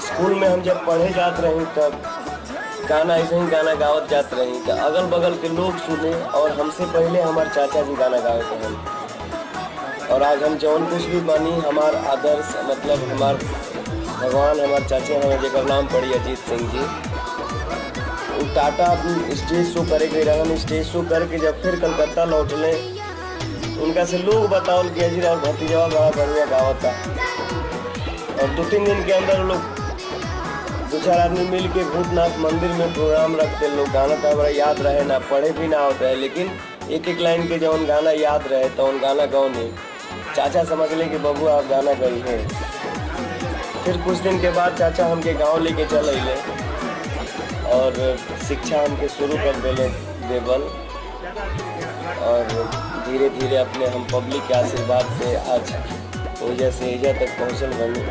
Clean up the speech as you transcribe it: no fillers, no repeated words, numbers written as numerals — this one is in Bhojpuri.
स्कूल में हम जब पढ़े जात रही तब गाना ऐसे ही गाना गावत जात रही तो अगल बगल के लोग सुने और हमसे पहले हमारे चाचा जी गाना गावे थे हम। और आज हम जौन कुछ भी बनी हमार आदर्श मतलब हमार भगवान हमारे चाचे हमें जेकर नाम पड़ी अजीत सिंह जी। वो टाटा स्टेज शो करे गए रहन, स्टेज शो करके जब फिर कलकत्ता लौटले उनका से लोग बताओ कि अजी और भतीजा बड़ा बढ़िया गावता। और 2-3 दिन के अंदर लोग 2-4 आदमी मिल के भूतनाथ मंदिर में प्रोग्राम रखते। लोग गाना तो बड़ा याद रहे ना, पढ़े भी ना होता है, लेकिन एक एक लाइन के जौन गाना याद रहे तो उन गाना गाओ नहीं। चाचा समझ ले कि बबू आप गाना गई है। फिर कुछ दिन के बाद चाचा हमके गांव लेके चल अले और शिक्षा हमके शुरू कर दिले देवल। और धीरे धीरे अपने हम पब्लिक के आशीर्वाद से आज वजह से एजा तक पहुँचल बनी।